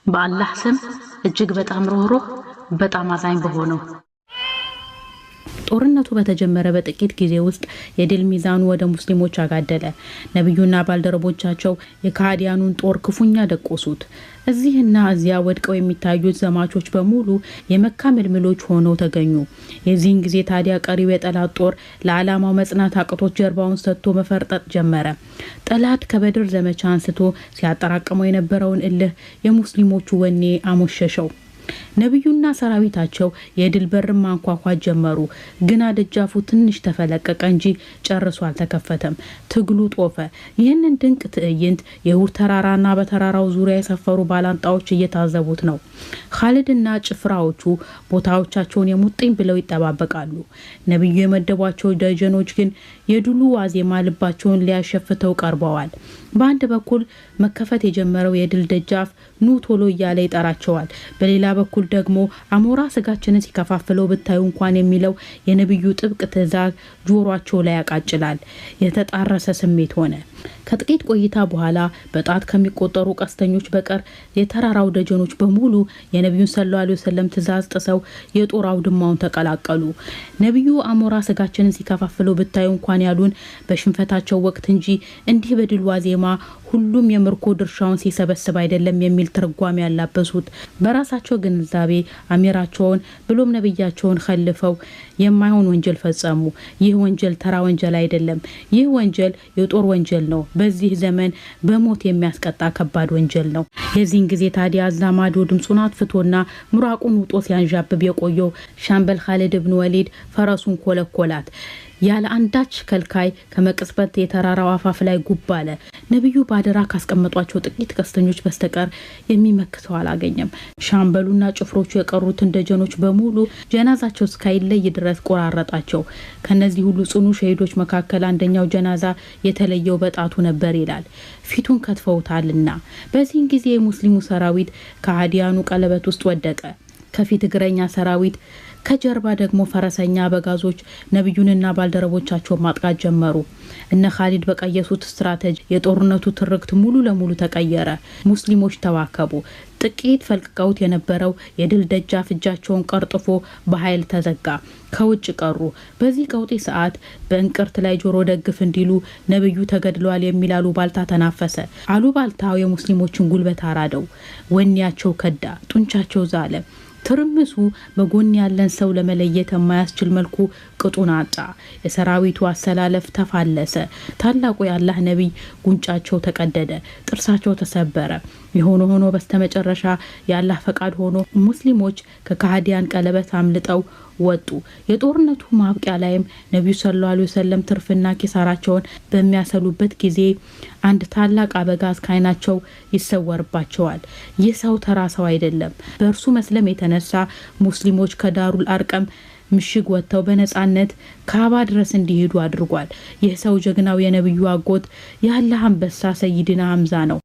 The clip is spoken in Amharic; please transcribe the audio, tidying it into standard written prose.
በአላህ ስም እጅግ በጣም ሩህሩህ በጣም አዛኝ በሆነው። ጦርነቱ በተጀመረ በጥቂት ጊዜ ውስጥ የድል ሚዛኑ ወደ ሙስሊሞች አጋደለ። ነብዩና ባልደረቦቻቸው የካህዲያኑን ጦር ክፉኛ ደቆሱት። እዚህና እዚያ ወድቀው የሚታዩት ዘማቾች በሙሉ የመካ ምልምሎች ሆነው ተገኙ። የዚህን ጊዜ ታዲያ ቀሪው የጠላት ጦር ለዓላማው መጽናት አቅቶት ጀርባውን ሰጥቶ መፈርጠጥ ጀመረ። ጠላት ከበድር ዘመቻ አንስቶ ሲያጠራቅመው የነበረውን እልህ የሙስሊሞቹ ወኔ አሞሸሸው። ነብዩና ሰራዊታቸው የድል በር ማንኳኳት ጀመሩ። ግና ደጃፉ ትንሽ ተፈለቀቀ እንጂ ጨርሶ አልተከፈተም። ትግሉ ጦፈ። ይህንን ድንቅ ትዕይንት የሁር ተራራና በተራራው ዙሪያ የሰፈሩ ባላንጣዎች እየታዘቡት ነው። ኻሊድና ጭፍራዎቹ ቦታዎቻቸውን የሙጥኝ ብለው ይጠባበቃሉ። ነብዩ የመደቧቸው ደጀኖች ግን የድሉ ዋዜማ ልባቸውን ሊያሸፍተው ቀርበዋል። በአንድ በኩል መከፈት የጀመረው የድል ደጃፍ ኑ ቶሎ እያለ ይጠራቸዋል። በሌላ በኩል ደግሞ አሞራ ስጋችንን ሲከፋፍለው ብታዩ እንኳን የሚለው የነብዩ ጥብቅ ትዕዛዝ ጆሮአቸው ላይ ያቃጭላል። የተጣረሰ ስሜት ሆነ። ከጥቂት ቆይታ በኋላ በጣት ከሚቆጠሩ ቀስተኞች በቀር የተራራው ደጀኖች በሙሉ የነብዩን ሰለላሁ ዐለይሂ ወሰለም ትዕዛዝ ጥሰው የጦር አውድማውን ተቀላቀሉ። ነብዩ አሞራ ስጋችንን ሲከፋፍለው ብታዩ እንኳን ያሉን በሽንፈታቸው ወቅት እንጂ እንዲህ በድል ዋዜማ ሁሉም የምርኮ ድርሻውን ሲሰበስብ አይደለም የሚል ትርጓሜ ያላበሱት በራሳቸው ግንዛቤ አሚራቸውን ብሎም ነብያቸውን ኸልፈው የማይሆን ወንጀል ፈጸሙ። ይህ ወንጀል ተራ ወንጀል አይደለም። ይህ ወንጀል የጦር ወንጀል ነው። በዚህ ዘመን በሞት የሚያስቀጣ ከባድ ወንጀል ነው። የዚህን ጊዜ ታዲያ አዛማዶ ድምጹን አጥፍቶና ምራቁን ውጦ ሲያንዣብብ የቆየው ሻምበል ኻሊድ ኢብኑ ወሊድ ፈረሱን ኮለኮላት። ያለ አንዳች ከልካይ ከመቅጽበት የተራራው አፋፍ ላይ ጉብ አለ። ነብዩ ባደራ ካስቀመጧቸው ጥቂት ቀስተኞች በስተቀር የሚመክተው አላገኘም። ሻምበሉና ጭፍሮቹ የቀሩትን ደጀኖች በሙሉ ጀናዛቸው እስካይለይ ድረስ ቆራረጣቸው። ከነዚህ ሁሉ ጽኑ ሸሂዶች መካከል አንደኛው ጀናዛ የተለየው በጣቱ ነበር ይላል። ፊቱን ከትፈውታልና። በዚህን ጊዜ የሙስሊሙ ሰራዊት ከሃዲያኑ ቀለበት ውስጥ ወደቀ። ከፊት እግረኛ ሰራዊት ከጀርባ ደግሞ ፈረሰኛ በጋዞች ነብዩንና ባልደረቦቻቸውን ማጥቃት ጀመሩ። እነ ኻሊድ በቀየሱት ስትራቴጂ የጦርነቱ ትርክት ሙሉ ለሙሉ ተቀየረ። ሙስሊሞች ተዋከቡ። ጥቂት ፈልቅቀውት የነበረው የድል ደጃፍ እጃቸውን ቀርጥፎ በኃይል ተዘጋ። ከውጭ ቀሩ። በዚህ ቀውጢ ሰዓት በእንቅርት ላይ ጆሮ ደግፍ እንዲሉ ነብዩ ተገድለዋል የሚል አሉባልታ ተናፈሰ። አሉባልታው የሙስሊሞችን ጉልበት አራደው። ወኔያቸው ከዳ፣ ጡንቻቸው ዛለ። ትርምሱ በጎን ያለን ሰው ለመለየት የማያስችል መልኩ ቅጡን አጣ። የሰራዊቱ አሰላለፍ ተፋለሰ። ታላቁ የአላህ ነብይ ጉንጫቸው ተቀደደ፣ ጥርሳቸው ተሰበረ። የሆነ ሆኖ በስተመጨረሻ የአላህ ፈቃድ ሆኖ ሙስሊሞች ከካህዲያን ቀለበት አምልጠው ወጡ። የጦርነቱ ማብቂያ ላይም ነብዩ ሰለላሁ ዐለይሂ ወሰለም ትርፍና ኪሳራቸውን በሚያሰሉበት ጊዜ አንድ ታላቅ አበጋዝ ካይናቸው ይሰወርባቸዋል። ይህ ሰው ተራ ሰው አይደለም። በእርሱ መስለም የተነሳ ሙስሊሞች ከዳሩል አርቀም ምሽግ ወጥተው በነጻነት ካባ ድረስ እንዲሄዱ አድርጓል። ይህ ሰው ጀግናው የነብዩ አጎት የአላህ አንበሳ ሰይድና ሐምዛ ነው።